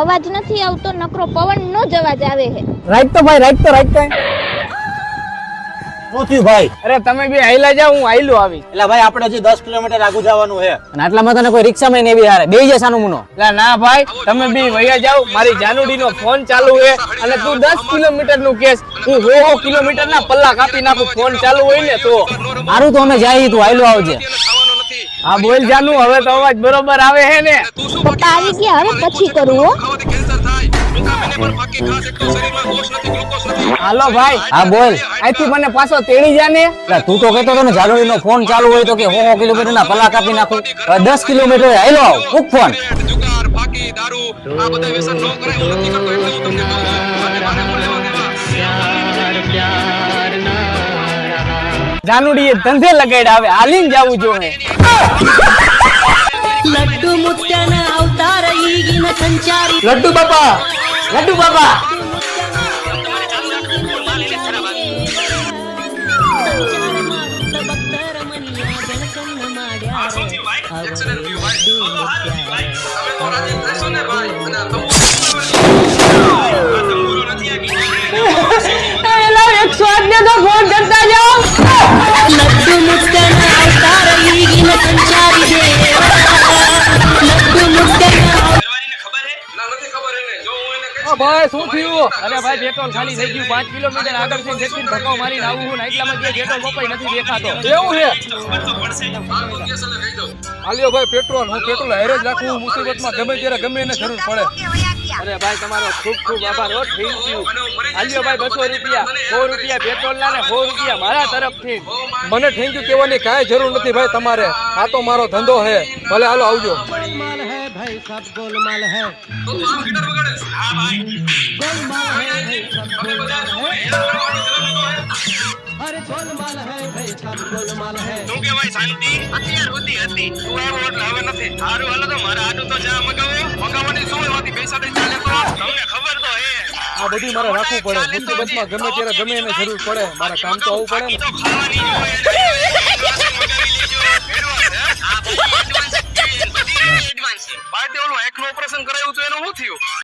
અવાજ નથી આવતો, નકરો પવનનો જ અવાજ આવે છે. રાઈટ તો ભાઈ, રાઈટ તો શું ભાઈ? અરે તમે બી હાઈલા જાવ, હું હાઈલો આવી. એટલે ભાઈ આપણે હજી 10 કિલોમીટર આગળ જવાનું છે. અને આટલામાં તને કોઈ રિક્ષામાં નહીં બી હારે, બેહી જા સાનું મુનો. એટલે ના ભાઈ, તમે બી વયા જાવ, મારી જાનુડીનો ફોન ચાલુ છે અને તું 10 કિલોમીટર નું કેસ, હું 100 કિલોમીટર ના પલ્લા કાપી નાખું ફોન ચાલુ હોય ને તો. સારું તો અમે જાય, તું હાઈલો આવજે. હા બોલ જાનુ, હવે તો અવાજ બરોબર આવે છે ને? પપ્પા આવી ગયા, હવે પછી કરું હો. હાલો ભાઈ. હા બોલ. અહીંથી મને પાછો તેડી જા ને. તું તો કહેતો હતો ને જાનુડીનો ફોન ચાલુ હોય તો કે 100 કિલોમીટર ના પલ્લા કાપી નાખું. 10 કિલોમીટર હાઈલો આવ, મૂક ફોન. જાનુડીએ ધંધે લગાડ્યા, હવે હાલીને જાવું જોઈએ. લડ્ડુ મુત્યાના અવતાર ಈಗಿನ ಸಂಚಾರಿ લડ્ડુ બાપા, લડ્ડુ બાપા. ಭಕ್ತರ ಮನಿಯ ಬೆಳಕನ್ನ ಮಾಡ್ಯಾರ લડ્ડુ મુત્યાના અવતાર ಈಗಿನ ಸಂಚಾರಿ લડ્ડુ મુત્યાના ભાઈ શું થયું? અરે ભાઈ પેટ્રોલ ખાલી થઈ ગયું, 5 કિલોમીટર આગળ થી જેટલી ધક્કો મારીને આવું હું, એટલામાં જે પેટ્રોલ પપાઈ નથી દેખાતો. એવું છે? આલ્યો ભાઈ પેટ્રોલ, હું પેટ્રોલ હારે જ રાખું, મુસીબતમાં ગમે ત્યારે ગમે એને જરૂર પડે. અરે ભાઈ તમારો ખૂબ ખૂબ આભાર, હો થેન્ક યુ. આલ્યો ભાઈ 200 રૂપિયા, 100 રૂપિયા પેટ્રોલ ના ને 100 રૂપિયા મારા તરફથી. મને થેન્ક યુ કહેવાની કાંઈ જરૂર નથી ભાઈ તમારે, આ તો મારો ધંધો છે. ભલે હાલો આવજો. गोलमाल है भाई सब गोलमाल है गोलमाल है भाई सब गोलमाल है अरे गोलमाल है भाई सब गोलमाल है તું કે ભાઈ શાંતિ અત્યાર હોતી હતી તું આવો એટલે હવે નથી સારું હાલો તો મારા આટું તો ચા મગાવવાની શું હોતી પૈસા દઈ ચાલે તો તમને ખબર તો હે આ બધું મારે રાખવું પડે, મુસીબતમાં ગમે ત્યારે ગમે એને જરૂર પડે, મારે કામ તો આવવું પડે ને.